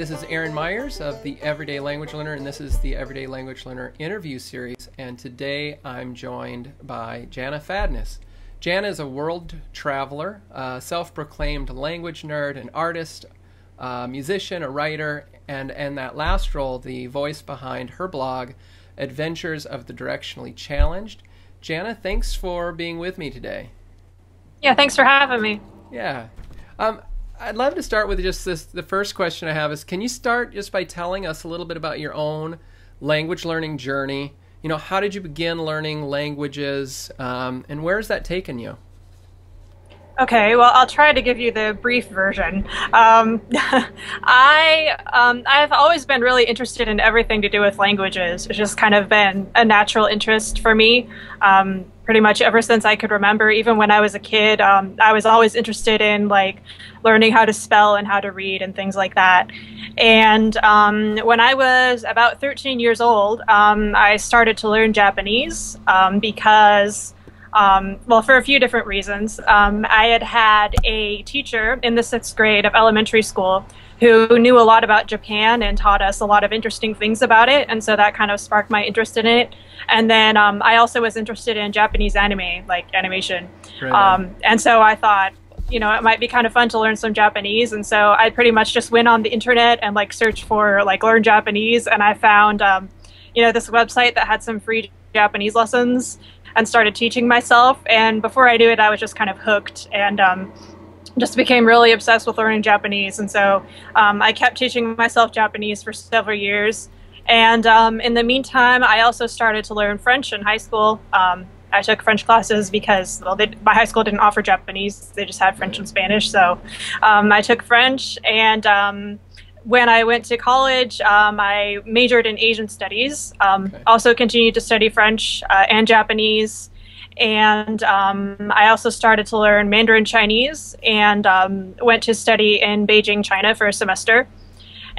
this is Aaron Myers of the Everyday Language Learner, and this is the Everyday Language Learner interview series. And today I'm joined by Jana Fadness. Jana is a world traveler, a self-proclaimed language nerd, an artist, a musician, a writer, and that last role, the voice behind her blog, Adventures of the Directionally Challenged. Jana, thanks for being with me today. Yeah, thanks for having me. Yeah. I'd love to start with just this. The first question I have is, can you start just by telling us a little bit about your own language learning journey? You know, how did you begin learning languages, and where has that taken you? Okay, well, I'll try to give you the brief version. I've always been really interested in everything to do with languages. It's just kind of been a natural interest for me. Pretty much ever since I could remember, even when I was a kid, I was always interested in learning how to spell and how to read and things like that. And when I was about 13 years old, I started to learn Japanese because, well, for a few different reasons. I had a teacher in the 6th grade of elementary school who knew a lot about Japan and taught us a lot of interesting things about it, and so that kind of sparked my interest in it. And then I also was interested in Japanese anime, like animation. Right. And so I thought, you know, it might be kind of fun to learn some Japanese, and so I pretty much just went on the internet and searched for learn Japanese, and I found you know, this website that had some free Japanese lessons and started teaching myself. And before I knew it, I was just kind of hooked and just became really obsessed with learning Japanese. And so I kept teaching myself Japanese for several years. And in the meantime, I also started to learn French in high school. I took French classes because, well, my high school didn't offer Japanese. They just had French and Spanish. So I took French, and when I went to college, I majored in Asian studies, also continued to study French and Japanese, and I also started to learn Mandarin Chinese, and went to study in Beijing, China for a semester.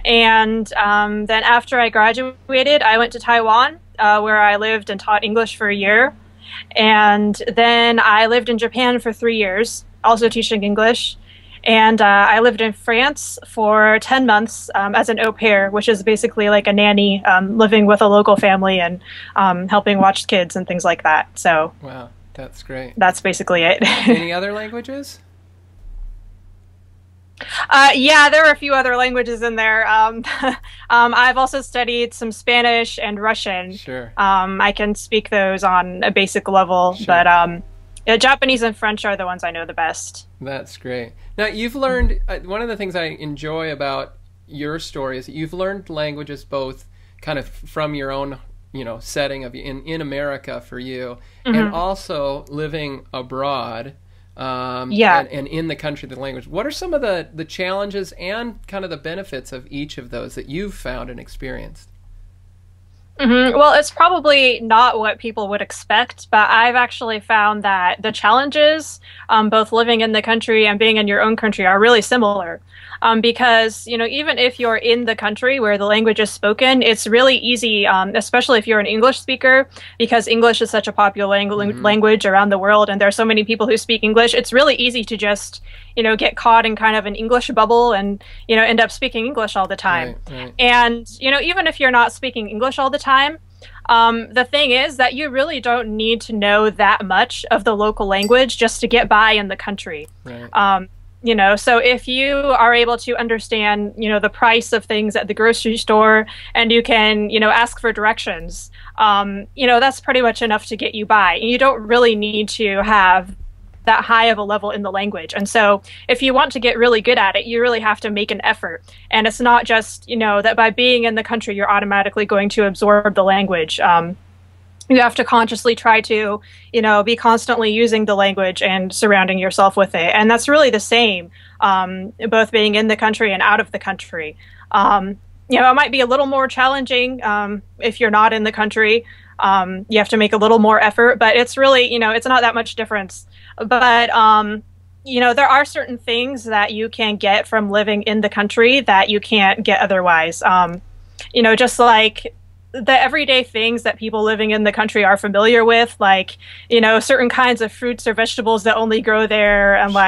And then after I graduated, I went to Taiwan, where I lived and taught English for a year. And then I lived in Japan for 3 years, also teaching English. And I lived in France for 10 months as an au pair, which is basically like a nanny, living with a local family and helping watch kids and things like that. So wow, that's great. That's basically it. Any other languages? Yeah, there are a few other languages in there. I've also studied some Spanish and Russian. Sure. I can speak those on a basic level, sure. But yeah, Japanese and French are the ones I know the best. That's great. Now, you've learned, one of the things I enjoy about your story is that you've learned languages both kind of from your own, you know, setting of in America for you, mm-hmm. and also living abroad. Yeah. And in the country, the language. What are some of the challenges and kind of the benefits of each of those that you've found and experienced? Mm-hmm. Well, it's probably not what people would expect, but I've actually found that the challenges, both living in the country and being in your own country, are really similar. Because, you know, even if you're in the country where the language is spoken, it's really easy, especially if you're an English speaker, because English is such a popular mm-hmm. language around the world, and there are so many people who speak English. It's really easy to just, you know, get caught in kind of an English bubble and, you know, end up speaking English all the time. Right. And, you know, even if you're not speaking English all the time, the thing is that you really don't need to know that much of the local language just to get by in the country. Right. You know, so if you are able to understand, you know, the price of things at the grocery store, and you can, you know, ask for directions, you know, that's pretty much enough to get you by. You don't really need to have that high of a level in the language. And so if you want to get really good at it, you really have to make an effort. And it's not just, you know, that by being in the country, you're automatically going to absorb the language. You have to consciously try to, you know, be constantly using the language and surrounding yourself with it. And that's really the same, both being in the country and out of the country. You know, it might be a little more challenging if you're not in the country. You have to make a little more effort, but it's really, you know, it's not that much difference. But, you know, there are certain things that you can get from living in the country that you can't get otherwise. You know, just like the everyday things that people living in the country are familiar with, like, you know, certain kinds of fruits or vegetables that only grow there, and sure.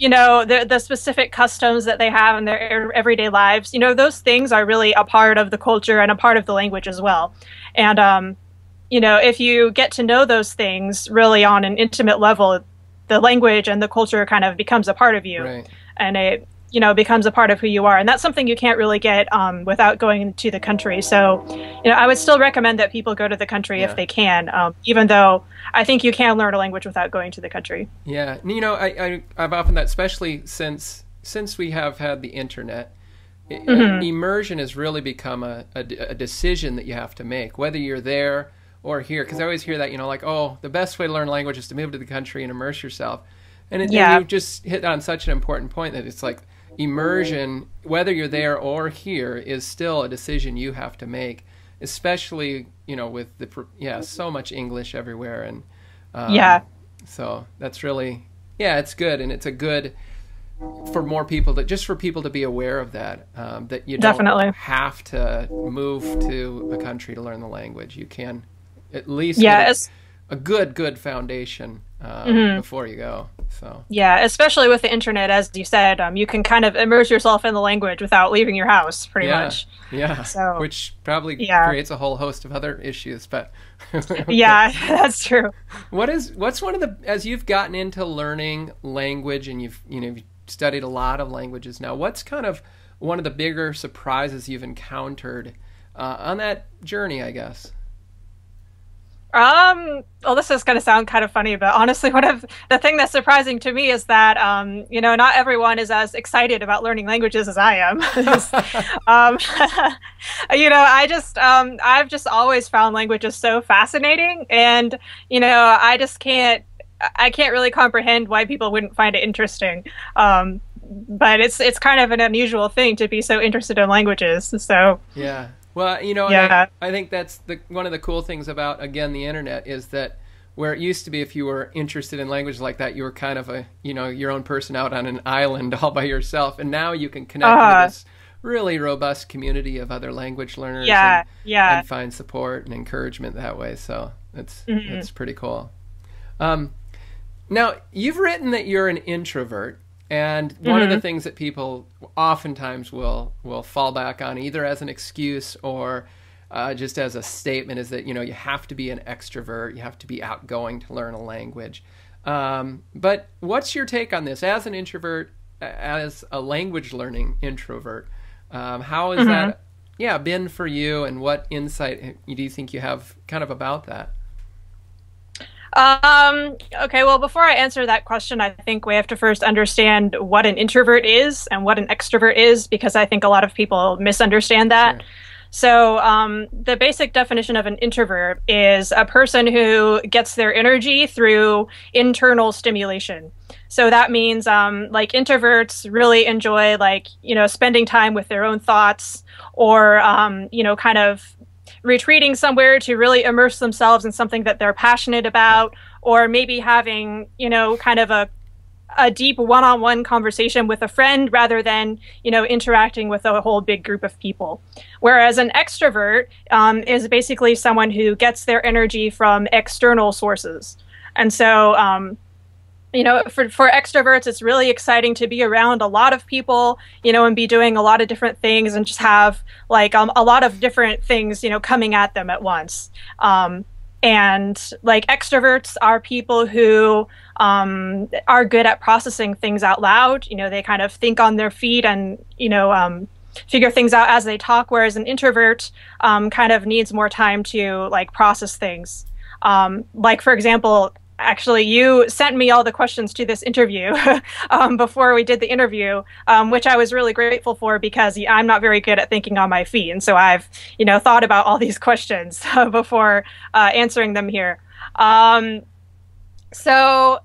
the specific customs that they have in their everyday lives, those things are really a part of the culture and a part of the language as well. And, if you get to know those things really on an intimate level, the language and the culture kind of becomes a part of you. Right. And it, becomes a part of who you are. And that's something you can't really get without going to the country. So, I would still recommend that people go to the country if they can, even though I think you can learn a language without going to the country. Yeah. I've often that, especially since we have had the internet, immersion has really become a decision that you have to make, whether you're there or here. Because I always hear that, like, oh, the best way to learn language is to move to the country and immerse yourself. And you just hit on such an important point that it's like immersion, whether you're there or here, is still a decision you have to make, especially, with so much English everywhere. And so that's really, it's good. And it's a good for more people for people to be aware of that, that you don't have to move to a country to learn the language. You can at least get a good foundation before you go. So especially with the internet, as you said, you can kind of immerse yourself in the language without leaving your house, pretty much. So, which probably creates a whole host of other issues, but that's true. What's one of the, as you've gotten into learning language and you've studied a lot of languages now, what's kind of one of the bigger surprises you've encountered on that journey, I guess? Well, this is going to sound kind of funny, but honestly, one of the thing that's surprising to me is that, not everyone is as excited about learning languages as I am. I've just always found languages so fascinating, and, I can't really comprehend why people wouldn't find it interesting. But it's kind of an unusual thing to be so interested in languages. So yeah. Well, I think that's one of the cool things about, again, the internet, is that where it used to be, if you were interested in language like that, you were kind of your own person out on an island all by yourself. And now you can connect with this really robust community of other language learners and find support and encouragement that way. So it's pretty cool. Now, you've written that you're an introvert. And one of the things that people oftentimes will fall back on, either as an excuse or just as a statement, is that, you have to be an extrovert, you have to be outgoing to learn a language. But what's your take on this? As an introvert, as a language learning introvert, how has that been for you, and what insight do you think you have kind of about that? Okay, well, before I answer that question, I think we have to first understand what an introvert is and what an extrovert is, because I think a lot of people misunderstand that. Sure. So the basic definition of an introvert is a person who gets their energy through internal stimulation. So that means like introverts really enjoy spending time with their own thoughts, or kind of retreating somewhere to really immerse themselves in something that they're passionate about, or maybe having, kind of a deep one-on-one conversation with a friend rather than, interacting with a whole big group of people. Whereas an extrovert is basically someone who gets their energy from external sources. And so, for extroverts, it's really exciting to be around a lot of people, and be doing a lot of different things, and just have a lot of different things, coming at them at once. And extroverts are people who are good at processing things out loud. They kind of think on their feet and, figure things out as they talk, whereas an introvert kind of needs more time to process things. For example, actually, you sent me all the questions to this interview before we did the interview, which I was really grateful for, because I'm not very good at thinking on my feet. And so I've, thought about all these questions before answering them here. And the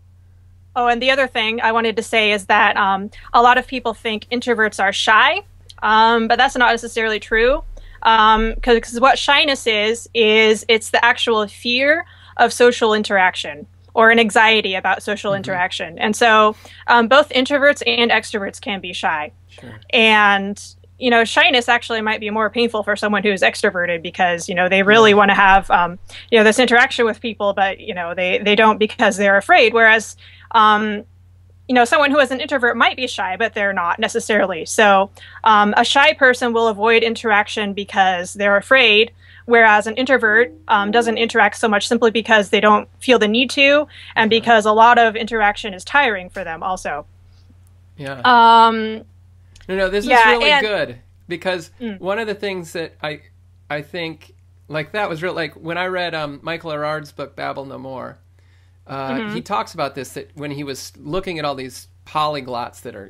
other thing I wanted to say is that a lot of people think introverts are shy, but that's not necessarily true. Because what shyness is it's the actual fear of social interaction, or an anxiety about social interaction. And so both introverts and extroverts can be shy. Sure. And, shyness actually might be more painful for someone who's extroverted, because, they really want to have, this interaction with people, but, they don't, because they're afraid. Whereas someone who is an introvert might be shy, but they're not necessarily. So a shy person will avoid interaction because they're afraid, whereas an introvert doesn't interact so much simply because they don't feel the need to, and because a lot of interaction is tiring for them also. Yeah. No, this is really good, because one of the things that I think, like, that was real, like when I read Michael Erard's book, Babel No More, he talks about this, that when he was looking at all these polyglots that are,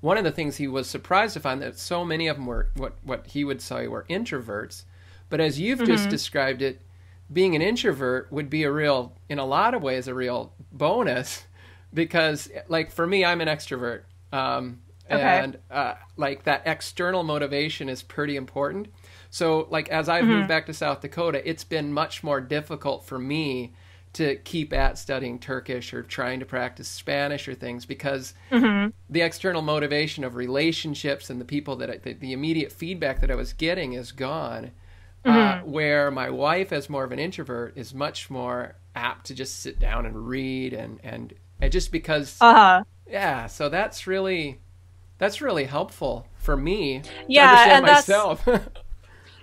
one of the things he was surprised to find that so many of them were what he would say were introverts. But as you've just described it, being an introvert would be in a lot of ways, a real bonus, because, like, for me, I'm an extrovert. And like, that external motivation is pretty important. So, like, as I've moved back to South Dakota, it's been much more difficult for me to keep at studying Turkish or trying to practice Spanish or things, because the external motivation of relationships and the people the immediate feedback that I was getting is gone. Where my wife, as more of an introvert, is much more apt to just sit down and read and just because so that's really helpful for me to understand myself.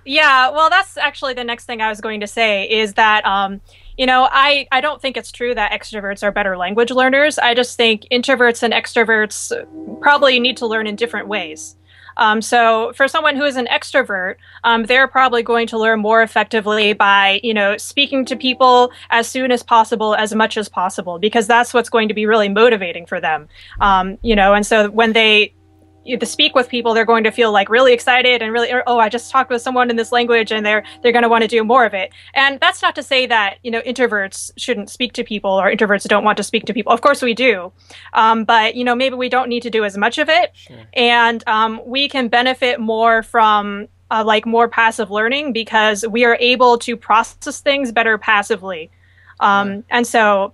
Yeah, well, that's actually the next thing I was going to say, is that, I don't think it's true that extroverts are better language learners. I just think introverts and extroverts probably need to learn in different ways. So for someone who is an extrovert, they're probably going to learn more effectively by, speaking to people as soon as possible, as much as possible, because that's what's going to be really motivating for them. And so when they speak with people, they're going to feel like really excited and really, I just talked with someone in this language, and they're going to want to do more of it. And that's not to say that, introverts shouldn't speak to people, or introverts don't want to speak to people. Of course we do. But, maybe we don't need to do as much of it. Sure. And we can benefit more from more passive learning, because we are able to process things better passively. And so,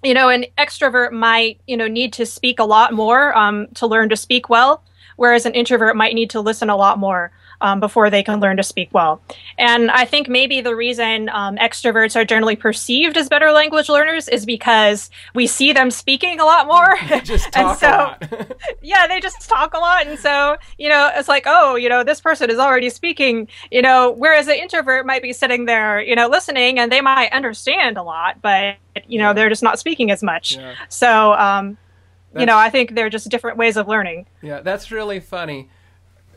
an extrovert might, need to speak a lot more to learn to speak well, whereas an introvert might need to listen a lot more before they can learn to speak well. And I think maybe the reason extroverts are generally perceived as better language learners is because we see them speaking a lot more. They just talk a lot. Yeah, they just talk a lot. And so, it's like, this person is already speaking, whereas an introvert might be sitting there, listening, and they might understand a lot, but, they're just not speaking as much. Yeah. So, I think they're just different ways of learning. Yeah, that's really funny.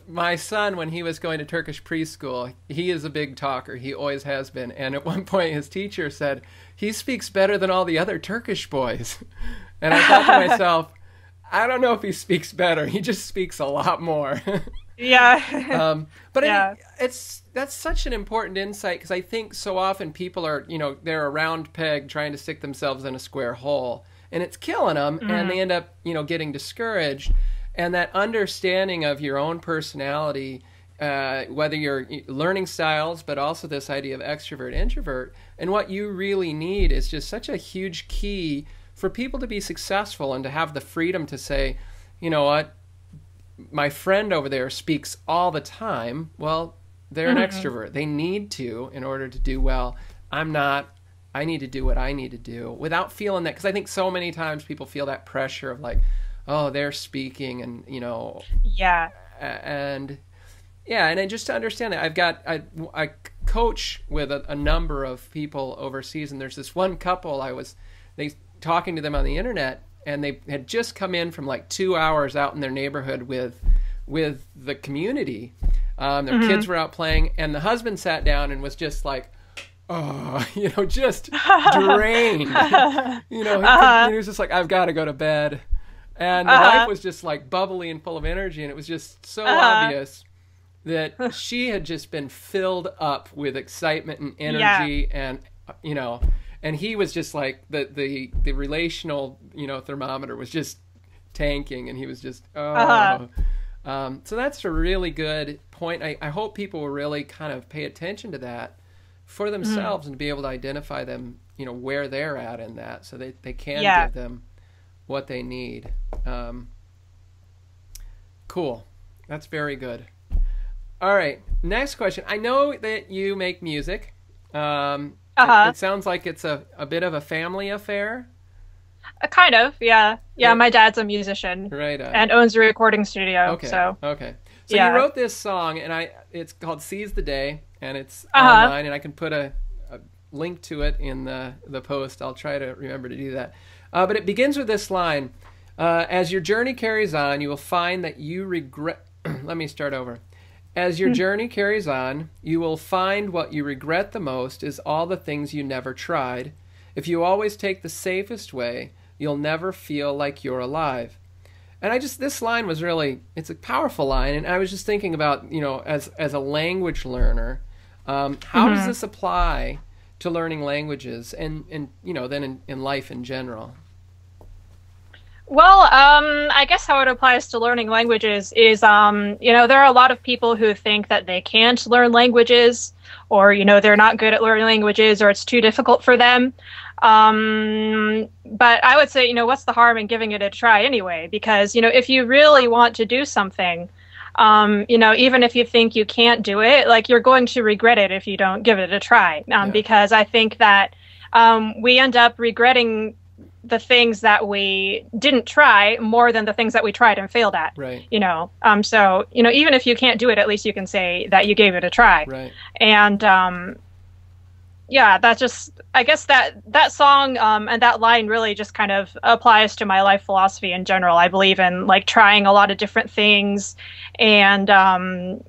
My son, when he was going to Turkish preschool, he is a big talker. He always has been. And at one point, his teacher said, he speaks better than all the other Turkish boys. And I thought to myself, I don't know if he speaks better. He just speaks a lot more. Yeah. But yeah. That's such an important insight, because I think so often people are, they're a round peg trying to stick themselves in a square hole, and it's killing them, and they end up, getting discouraged. And that understanding of your own personality, whether you're learning styles, but also this idea of extrovert, introvert, and what you really need is just such a huge key for people to be successful and to have the freedom to say, you know what, my friend over there speaks all the time. Well, they're an extrovert. They need to in order to do well. I'm not. I need to do what I need to do without feeling that, because I think so many times people feel that pressure of like, oh, they're speaking, and and then just to understand that, I coach with a number of people overseas, and there's this one couple they talking to them on the internet, and they had just come in from like 2 hours out in their neighborhood with the community. Their kids were out playing, and the husband sat down and was just like, just drained. He was just like, I've got to go to bed. And the wife was just like bubbly and full of energy, and it was just so obvious that she had just been filled up with excitement and energy, and and he was just like the relational thermometer was just tanking, and he was just so that's a really good point. I hope people will really kind of pay attention to that for themselves and be able to identify them, where they're at in that, so they can give them what they need. Cool. That's very good. All right. Next question. I know that you make music. It sounds like it's a bit of a family affair. Kind of, yeah. Yeah, Eh, my dad's a musician right. and owns a recording studio, Okay. so Okay. So you yeah. wrote this song, and it's called "Seize the Day," and it's Uh-huh. online, and I can put a link to it in the post. I'll try to remember to do that. But it begins with this line: "As your journey carries on, you will find that you regret." Let me start over. As your journey carries on, you will find what you regret the most is all the things you never tried. If you always take the safest way, you'll never feel like you're alive. And this line was really, it's a powerful line. And I was just thinking about, as a language learner, how does this apply to learning languages and then in life in general? Well, I guess how it applies to learning languages is, there are a lot of people who think that they can't learn languages, or, they're not good at learning languages, or it's too difficult for them. But I would say, what's the harm in giving it a try anyway? Because, if you really want to do something, even if you think you can't do it, like you're going to regret it if you don't give it a try. Yeah. Because I think that we end up regretting the things that we didn't try more than the things that we tried and failed at. Right. So, even if you can't do it, at least you can say that you gave it a try. Right. And yeah, that's just, I guess that song and that line really just kind of applies to my life philosophy in general. I believe in like trying a lot of different things and not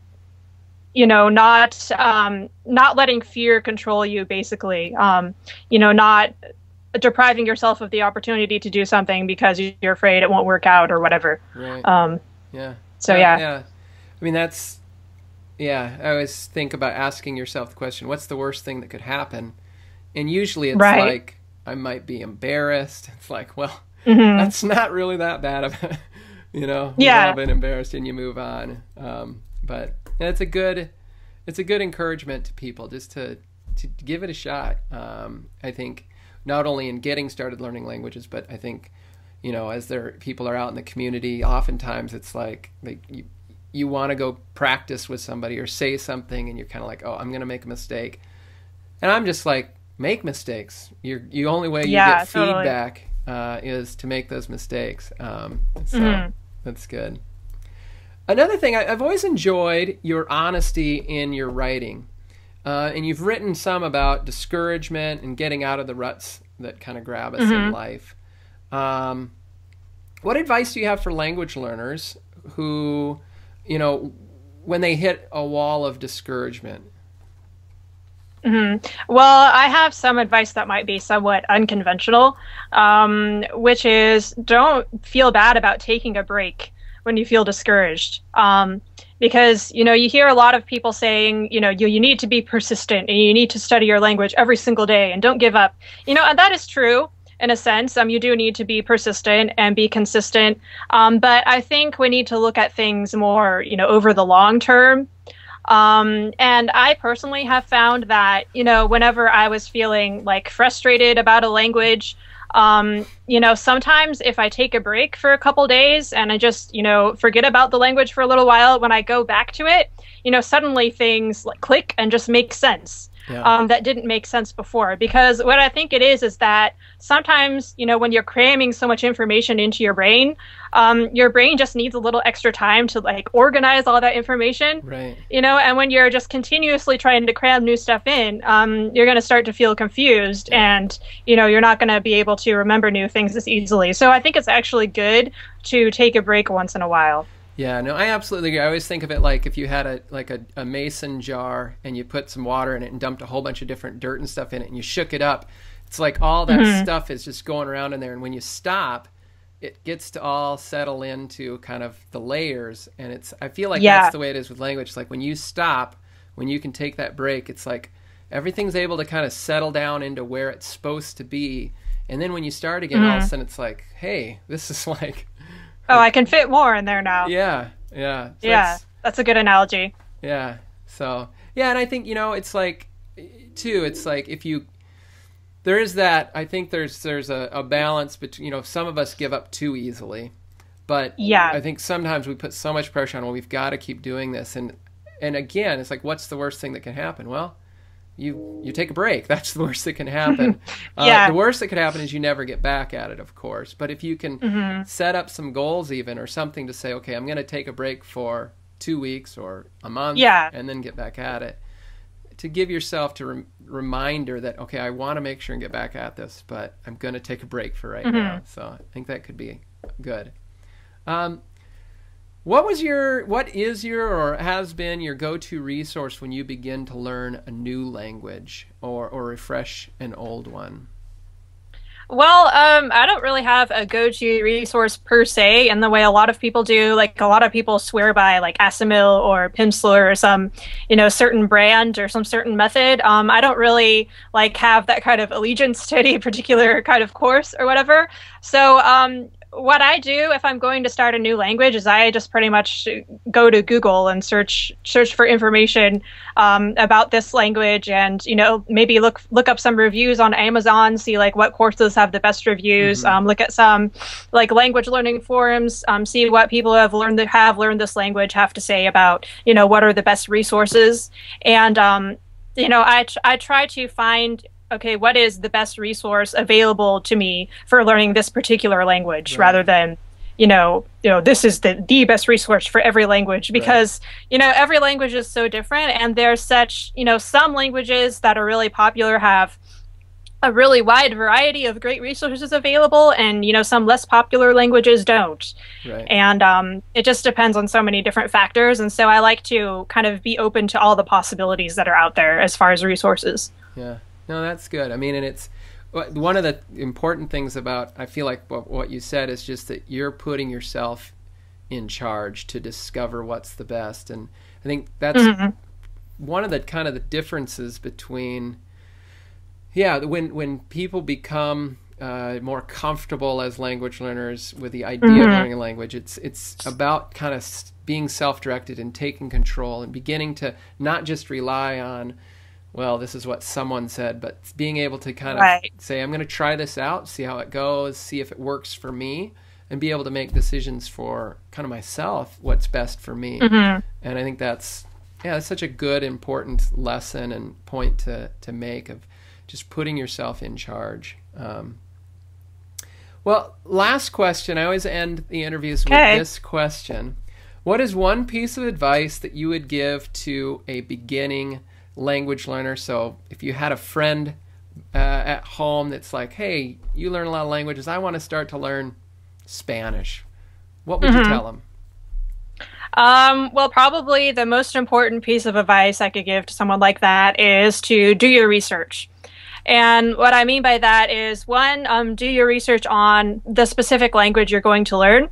letting fear control you, basically. Not depriving yourself of the opportunity to do something because you're afraid it won't work out or whatever. Right. Yeah. So yeah. Yeah. I mean, I always think about asking yourself the question, what's the worst thing that could happen? And usually it's Right. like, I might be embarrassed. It's like, well, that's not really that bad of a, you've Yeah. all been embarrassed and you move on. But it's a good encouragement to people just to give it a shot. I think not only in getting started learning languages, but I think, as people are out in the community, oftentimes it's like you want to go practice with somebody or say something and you're kind of like, oh, I'm going to make a mistake. And I'm just like, make mistakes. The only way you get totally. feedback is to make those mistakes. So that's good. Another thing, I've always enjoyed your honesty in your writing. And you've written some about discouragement and getting out of the ruts that kind of grab us in life. What advice do you have for language learners who, when they hit a wall of discouragement? Well, I have some advice that might be somewhat unconventional, which is don't feel bad about taking a break when you feel discouraged. Because, you hear a lot of people saying, you need to be persistent and you need to study your language every single day and don't give up. And that is true in a sense. You do need to be persistent and be consistent. But I think we need to look at things more, over the long term. And I personally have found that, whenever I was feeling like frustrated about a language, sometimes if I take a break for a couple days and I just, forget about the language for a little while, when I go back to it, suddenly things like click and just make sense. Yeah. That didn't make sense before. Because what I think it is that sometimes, when you're cramming so much information into your brain just needs a little extra time to like organize all that information. Right. And when you're just continuously trying to cram new stuff in, you're going to start to feel confused and, you're not going to be able to remember new things as easily. So I think it's actually good to take a break once in a while. Yeah, no, I absolutely agree. I always think of it like if you had a mason jar and you put some water in it and dumped a whole bunch of different dirt and stuff in it and you shook it up. It's like all that stuff is just going around in there. And when you stop, it gets to all settle into kind of the layers. And I feel like that's the way it is with language. It's like when you stop, when you can take that break, it's like everything's able to kind of settle down into where it's supposed to be. And then when you start again, all of a sudden it's like, hey, this is like... Oh, I can fit more in there now. Yeah. So that's a good analogy. Yeah. So, yeah, and I think, it's like, too, it's like there is that, I think there's a balance between, some of us give up too easily. But I think sometimes we put so much pressure on, well, we've got to keep doing this. And again, it's like, what's the worst thing that can happen? Well, you take a break. That's the worst that can happen. Yeah. The worst that could happen is you never get back at it, of course. But if you can set up some goals even, or something to say, okay, I'm going to take a break for 2 weeks or a month, and then get back at it, to give yourself to reminder that, okay, I want to make sure and get back at this, but I'm going to take a break for right now. So I think that could be good. What is your or has been your go-to resource when you begin to learn a new language or refresh an old one? Well, I don't really have a go-to resource per se in the way a lot of people do. Like a lot of people swear by like Asimil or Pimsleur or some, certain brand or some certain method. I don't really like have that kind of allegiance to any particular kind of course or whatever. So, what I do if I'm going to start a new language is I just pretty much go to Google and search for information about this language, and maybe look up some reviews on Amazon, see like what courses have the best reviews, look at some like language learning forums, see what people who have learned this language have to say about what are the best resources, and I try to find, okay, what is the best resource available to me for learning this particular language, rather than, this is the best resource for every language, because, every language is so different, and there's such, some languages that are really popular have a really wide variety of great resources available, and, some less popular languages don't. Right. And it just depends on so many different factors. And so I like to kind of be open to all the possibilities that are out there as far as resources. Yeah. No, that's good. I mean, and it's one of the important things about, I feel like what you said is just that you're putting yourself in charge to discover what's the best. And I think that's one of the kind of the differences between, when people become more comfortable as language learners with the idea of learning a language, it's about kind of being self-directed and taking control and beginning to not just rely on, well, this is what someone said, but being able to kind of say, I'm going to try this out, see how it goes, see if it works for me, and be able to make decisions for kind of myself, what's best for me. And I think that's such a good, important lesson and point to make, of just putting yourself in charge. Well, last question. I always end the interviews with this question. What is one piece of advice that you would give to a beginning language learner? So if you had a friend at home that's like, hey, you learn a lot of languages, I want to start to learn Spanish, what would you tell them? Well, probably the most important piece of advice I could give to someone like that is to do your research. And what I mean by that is, one, do your research on the specific language you're going to learn.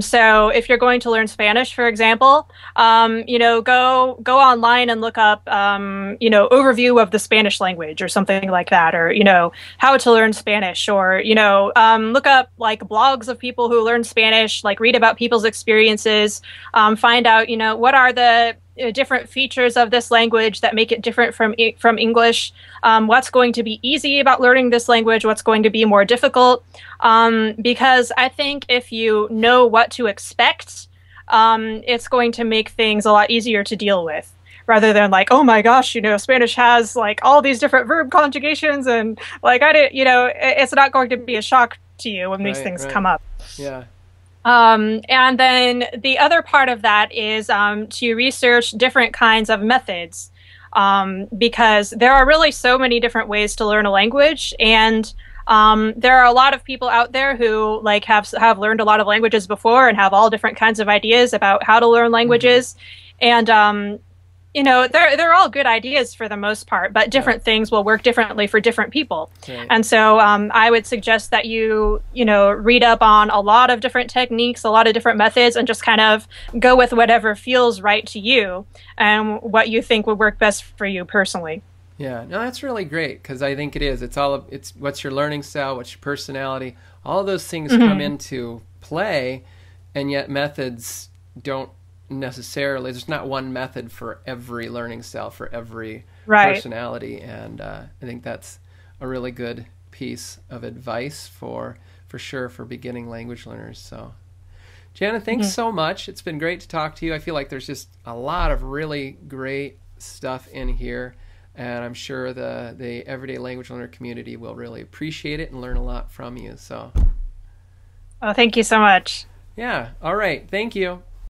So if you're going to learn Spanish, for example, go online and look up, overview of the Spanish language or something like that, or, how to learn Spanish, or, look up like blogs of people who learn Spanish, like read about people's experiences, find out, what are the different features of this language that make it different from English, what's going to be easy about learning this language, what's going to be more difficult, because I think if you know what to expect, it's going to make things a lot easier to deal with, rather than like, oh my gosh, Spanish has like all these different verb conjugations, and like it's not going to be a shock to you when these things come up. Yeah. And then the other part of that is to research different kinds of methods, because there are really so many different ways to learn a language, and there are a lot of people out there who like have learned a lot of languages before and have all different kinds of ideas about how to learn languages, and they're all good ideas for the most part, but different things will work differently for different people. Right. And so I would suggest that you read up on a lot of different techniques, a lot of different methods, and just kind of go with whatever feels right to you and what you think would work best for you personally. Yeah, no, that's really great, because I think it's what's your learning style, what's your personality, all of those things come into play, and yet methods don't necessarily, there's not one method for every learning style, for every personality, and I think that's a really good piece of advice for sure for beginning language learners. So Jana, thanks so much. It's been great to talk to you. I feel like there's just a lot of really great stuff in here. and I'm sure the Everyday Language Learner community will really appreciate it and learn a lot from you. So, Oh, thank you so much. yeah. All right. Thank you.